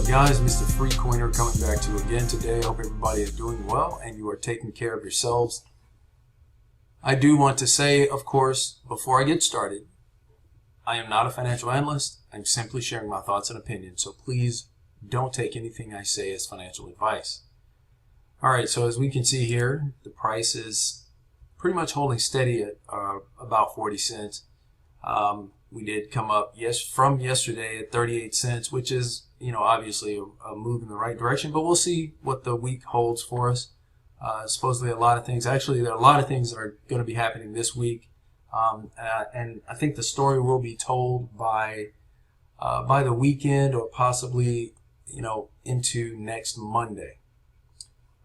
Guys, Mr. Free Coiner coming back to you again today. I hope everybody is doing well and you are taking care of yourselves. I do want to say, of course, before I get started, I am not a financial analyst. I'm simply sharing my thoughts and opinions, so please don't take anything I say as financial advice. Alright, so as we can see here, the price is pretty much holding steady at about 40 cents. We did come up from yesterday at 38 cents, which is, obviously a move in the right direction, but we'll see what the week holds for us. Supposedly a lot of things, actually there are a lot of things that are going to be happening this week, and I think the story will be told by the weekend or possibly, into next Monday.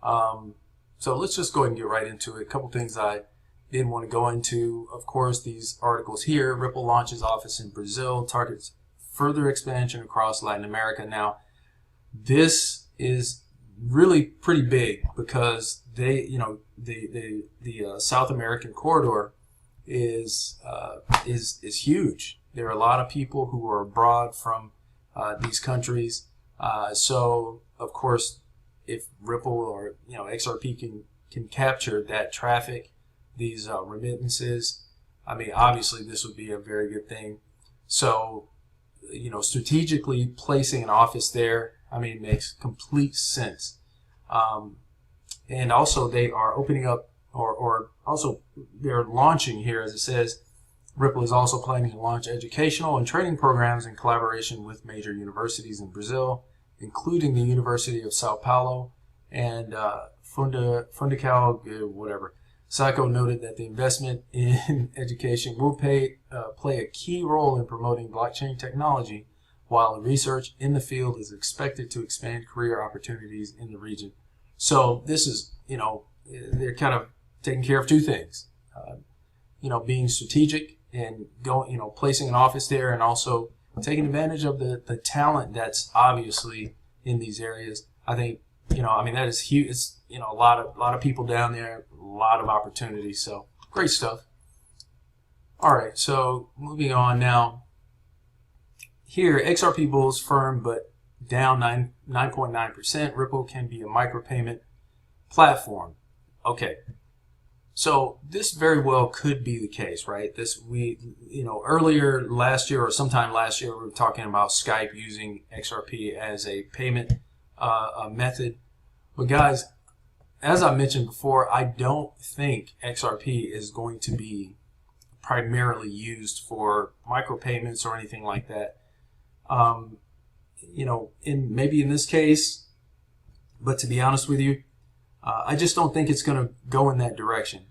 So let's just go ahead and get right into it. A couple things I didn't want to go into. Of course, these articles here. Ripple launches office in Brazil, targets further expansion across Latin America. Now, this is really pretty big because they, the South American corridor is huge. There are a lot of people who are abroad from these countries. So, of course, if Ripple or XRP can capture that traffic, these remittances, I mean, obviously this would be a very good thing. So, strategically placing an office there, I mean, makes complete sense. And also they are opening up, or also they're launching here, as it says, Ripple is also planning to launch educational and training programs in collaboration with major universities in Brazil, including the University of Sao Paulo and Fundacal, whatever. Psycho noted that the investment in education will play a key role in promoting blockchain technology, while the research in the field is expected to expand career opportunities in the region. So this is, they're kind of taking care of two things, being strategic and going, placing an office there, and also taking advantage of the talent that's obviously in these areas. I think, that is huge. It's, a lot of people down there, a lot of opportunities. So great stuff. All right, so moving on now. Here, XRP bulls firm but down 9.9%. Ripple can be a micropayment platform. Okay, so this very well could be the case, right? Earlier last year or sometime last year, we were talking about Skype using XRP as a payment method. But guys, as I mentioned before, I don't think XRP is going to be primarily used for micropayments or anything like that. Maybe in this case, but to be honest with you, I just don't think it's going to go in that direction.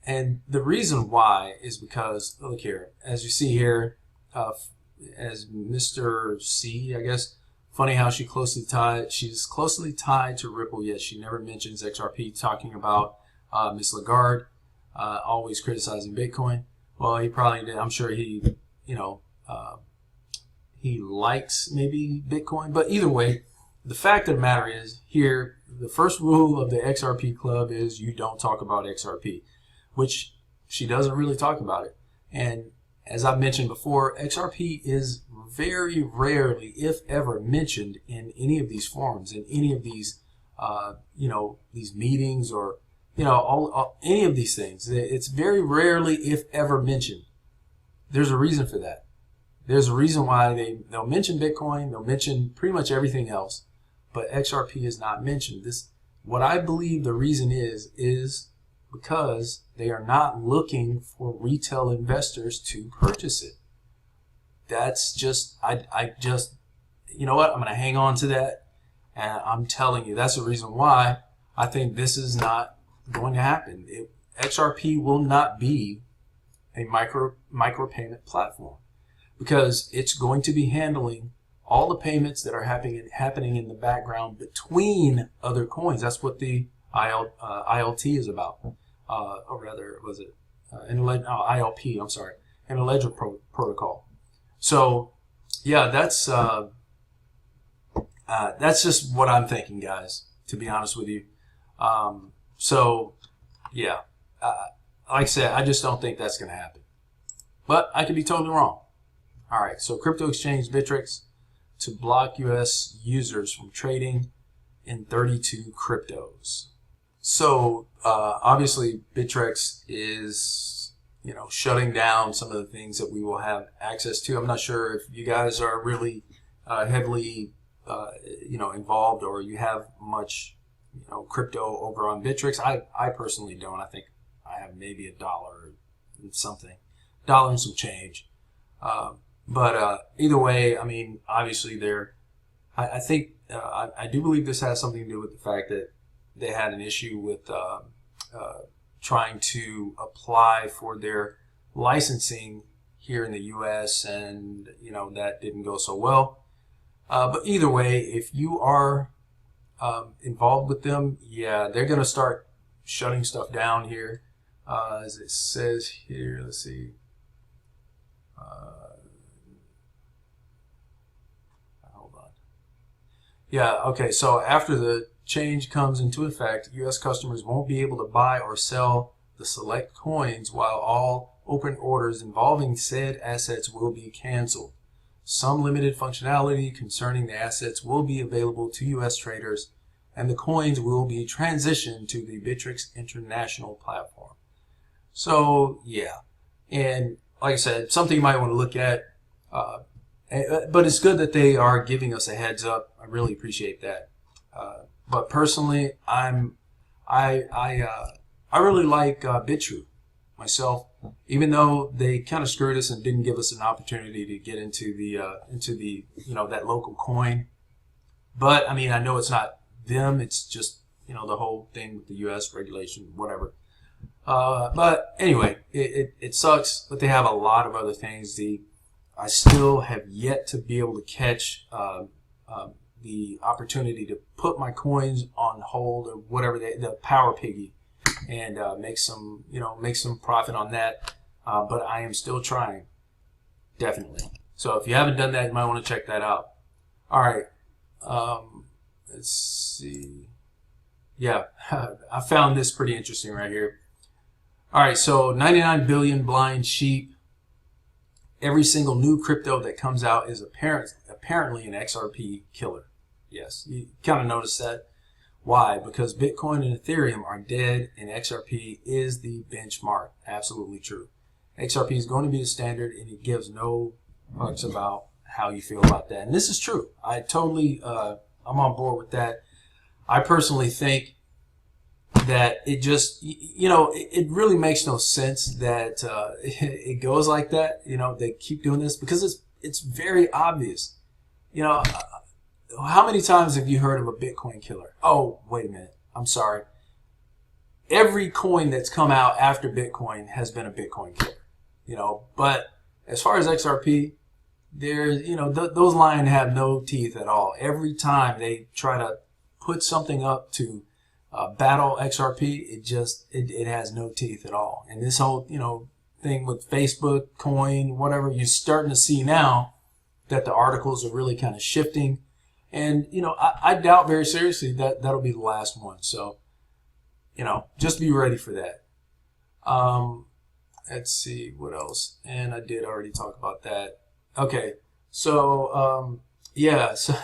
And the reason why is because, look here, as you see here, as Mr. C, I guess, funny how she's closely tied to Ripple, yet she never mentions XRP, talking about Miss Lagarde always criticizing Bitcoin. Well, he probably did. I'm sure he, he likes maybe Bitcoin, but either way, the fact of the matter is here, the first rule of the XRP club is you don't talk about XRP, which she doesn't really talk about it. And as I mentioned before, XRP is very rarely, if ever, mentioned in any of these forums, in any of these, these meetings, or, any of these things. It's very rarely, if ever, mentioned. There's a reason for that. There's a reason why they'll mention Bitcoin, they'll mention pretty much everything else, but XRP is not mentioned. What I believe the reason is because they are not looking for retail investors to purchase it. That's just, I just, you know what, I'm going to hang on to that, and I'm telling you, that's the reason why I think this is not going to happen. XRP will not be a micropayment platform, because it's going to be handling all the payments that are happening in the background between other coins. That's what the ILT is about, or rather, was it ILP? I'm sorry, an ledger protocol. So, yeah, that's just what I'm thinking, guys. To be honest with you, so yeah, like I said, I just don't think that's going to happen. But I could be totally wrong. All right, so crypto exchange Bittrex to block U.S. users from trading in 32 cryptos. So obviously Bittrex is, shutting down some of the things that we will have access to. I'm not sure if you guys are really heavily, involved, or you have much, crypto over on Bittrex. I personally don't. I think I have maybe $1 and something, $1 and some change. But either way, I mean, obviously I think I do believe this has something to do with the fact that they had an issue with trying to apply for their licensing here in the U.S. and that didn't go so well. But either way, if you are involved with them, yeah, they're going to start shutting stuff down here. As it says here, let's see. Hold on. Yeah, okay, so after the change comes into effect, U.S. customers won't be able to buy or sell the select coins, while all open orders involving said assets will be canceled. Some limited functionality concerning the assets will be available to U.S. traders, and the coins will be transitioned to the Bittrex International platform. So, yeah. And like I said, something you might want to look at. But it's good that they are giving us a heads up. I really appreciate that. But personally, I really like Bittrex myself, even though they kind of screwed us and didn't give us an opportunity to get into the that local coin. But I mean, I know it's not them; it's just the whole thing with the U.S. regulation, whatever. But anyway, it sucks, but they have a lot of other things. I still have yet to be able to catch the opportunity to put my coins on hold or whatever, the Power Piggy, and make some profit on that. But I am still trying, definitely. So if you haven't done that, you might want to check that out. All right, let's see. Yeah, I found this pretty interesting right here. All right, so 99 billion blind sheep. Every single new crypto that comes out is apparently an XRP killer. Yes, you kind of notice that. Why? Because Bitcoin and Ethereum are dead and XRP is the benchmark. Absolutely true. XRP is going to be the standard, and it gives no fucks about how you feel about that. And this is true. I totally, I'm on board with that. I personally think that it just, it really makes no sense that it goes like that. They keep doing this because it's very obvious. How many times have you heard of a Bitcoin killer? Oh, wait a minute. I'm sorry. Every coin that's come out after Bitcoin has been a Bitcoin killer. But as far as XRP, there's, those lions have no teeth at all. Every time they try to put something up to battle XRP, it has no teeth at all. And this whole, thing with Facebook, Coin, whatever, you're starting to see now that the articles are really kind of shifting. And, I doubt very seriously that that'll be the last one. So, just be ready for that. Let's see what else. And I did already talk about that. Okay. So, yeah. So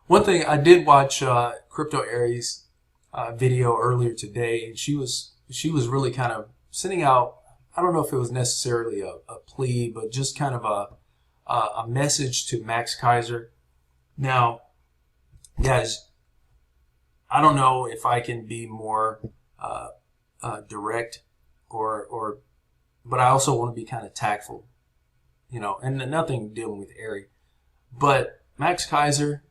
one thing, I did watch Crypto Aries video earlier today, and she was really kind of sending out, I don't know if it was necessarily a plea, but just kind of a message to Max Keiser. Now, guys, I don't know if I can be more direct but I also want to be kind of tactful, and nothing dealing with Ari. But Max Keiser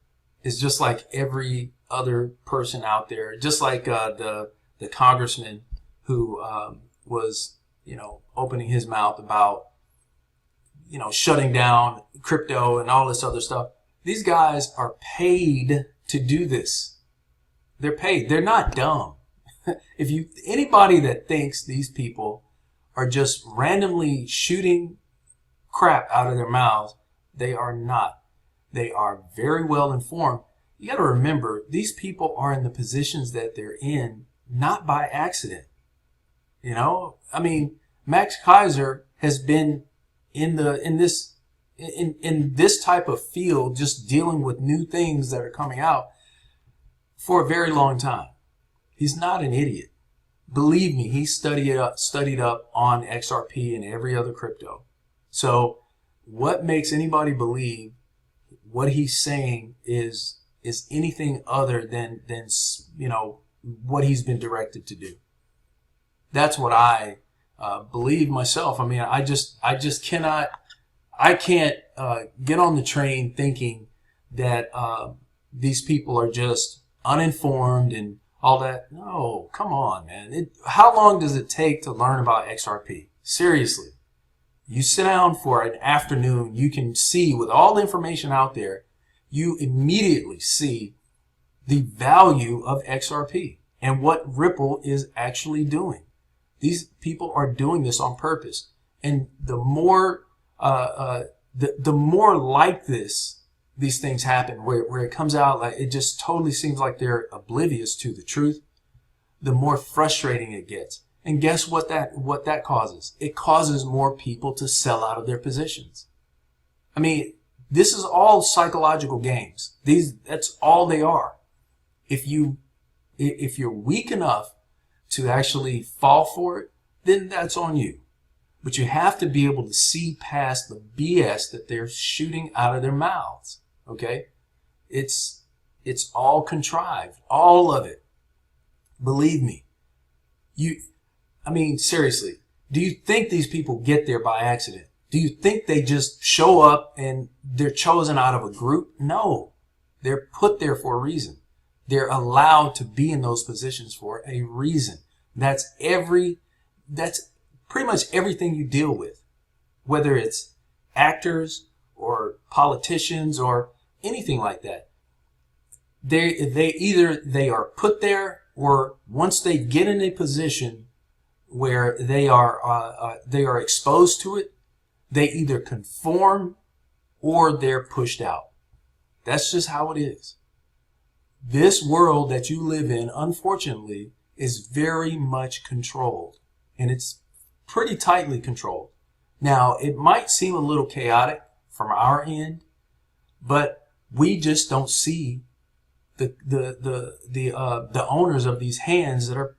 is just like every other person out there, just like the congressman who was, opening his mouth about, shutting down crypto and all this other stuff. These guys are paid to do this. They're paid. They're not dumb. Anybody that thinks these people are just randomly shooting crap out of their mouths, they are not. They are very well informed. You got to remember, these people are in the positions that they're in not by accident. I mean, Max Keiser has been in in this type of field, just dealing with new things that are coming out for a very long time. He's not an idiot. Believe me, he studied up on XRP and every other crypto. So what makes anybody believe what he's saying is anything other than what he's been directed to do? That's what I believe myself. I mean, I can't get on the train thinking that these people are just uninformed and all that. No, come on, man. How long does it take to learn about XRP? Seriously. You sit down for an afternoon, you can see with all the information out there, you immediately see the value of XRP and what Ripple is actually doing. These people are doing this on purpose. And the more like these things happen, where it comes out like it just totally seems like they're oblivious to the truth, the more frustrating it gets. And guess what that causes? It causes more people to sell out of their positions. I mean, this is all psychological games. That's all they are. If you're weak enough to actually fall for it, then that's on you. But you have to be able to see past the BS that they're shooting out of their mouths. Okay? It's all contrived. All of it. Believe me. I mean, seriously, do you think these people get there by accident? Do you think they just show up and they're chosen out of a group? No. They're put there for a reason. They're allowed to be in those positions for a reason. That's pretty much everything you deal with, whether it's actors or politicians or anything like that. They are put there, or once they get in a position where they are exposed to it, they either conform or they're pushed out. That's just how it is. This world that you live in, unfortunately, is very much controlled, and it's pretty tightly controlled. Now, it might seem a little chaotic from our end, but we just don't see the owners of these hands that are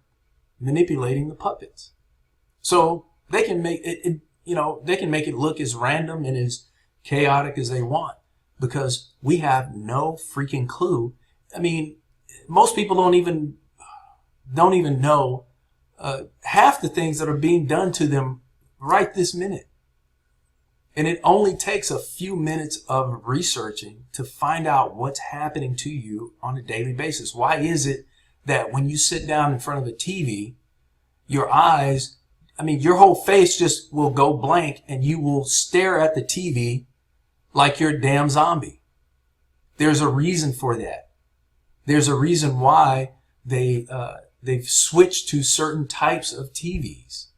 manipulating the puppets. So they can make they can make it look as random and as chaotic as they want, because we have no freaking clue. I mean, most people don't even know half the things that are being done to them right this minute. And it only takes a few minutes of researching to find out what's happening to you on a daily basis. Why is it that when you sit down in front of a TV, your eyes, your whole face just will go blank and you will stare at the TV like you're a damn zombie? There's a reason for that. There's a reason why they've switched to certain types of TVs.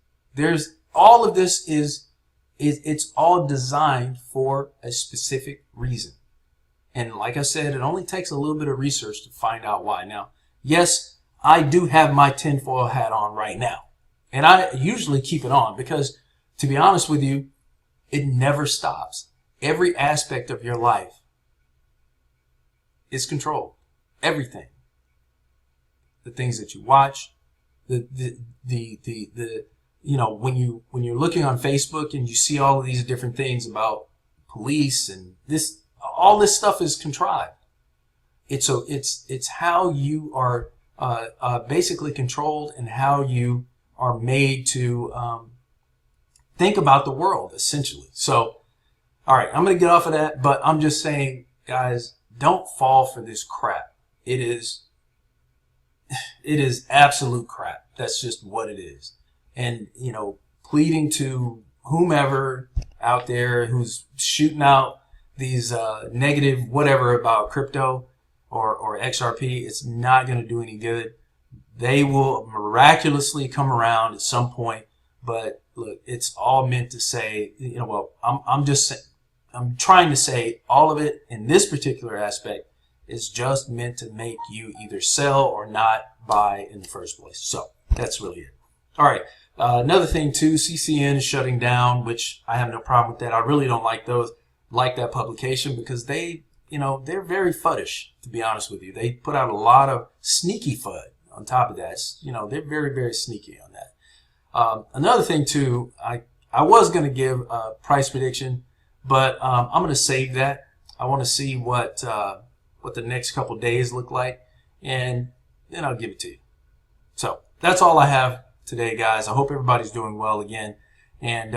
All of this it's all designed for a specific reason. And like I said, it only takes a little bit of research to find out why. Now, yes, I do have my tinfoil hat on right now. And I usually keep it on because, to be honest with you, it never stops. Every aspect of your life is controlled. Everything. The things that you watch, when you're looking on Facebook and you see all of these different things about police and all this stuff is contrived. It's how you are basically controlled and how you are made to think about the world, essentially. So, all right, I'm going to get off of that, but I'm just saying, guys, don't fall for this crap. It is absolute crap. That's just what it is. And, pleading to whomever out there who's shooting out these negative whatever about crypto or XRP, it's not going to do any good. They will miraculously come around at some point. But look, it's all meant to say, I'm trying to say all of it in this particular aspect is just meant to make you either sell or not buy in the first place. So that's really it. All right. Another thing too, CCN is shutting down, which I have no problem with that. I really don't like those. like that publication because they, they're very fuddish, to be honest with you. They put out a lot of sneaky FUD on top of that. They're very, very sneaky on that. Another thing too, I was going to give a price prediction, but I'm going to save that. I want to see what the next couple days look like, and then I'll give it to you. So that's all I have today, guys. I hope everybody's doing well again. And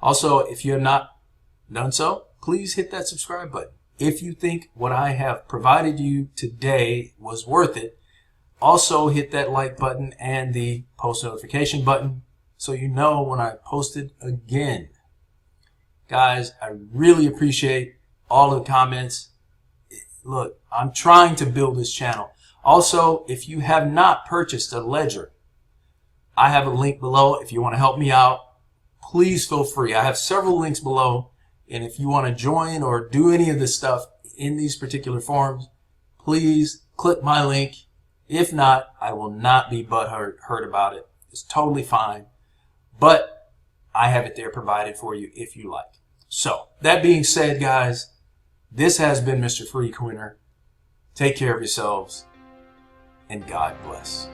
also, if you have not done so, please hit that subscribe button. If you think what I have provided you today was worth it, also hit that like button and the post notification button so you know when I post it again. Guys, I really appreciate all of the comments. Look, I'm trying to build this channel. Also, if you have not purchased a ledger, I have a link below. If you want to help me out, please feel free. I have several links below. And if you want to join or do any of this stuff in these particular forums, please click my link. If not, I will not be butthurt about it. It's totally fine. But I have it there provided for you if you like. So, that being said, guys, this has been Mr. Free Coiner. Take care of yourselves, and God bless.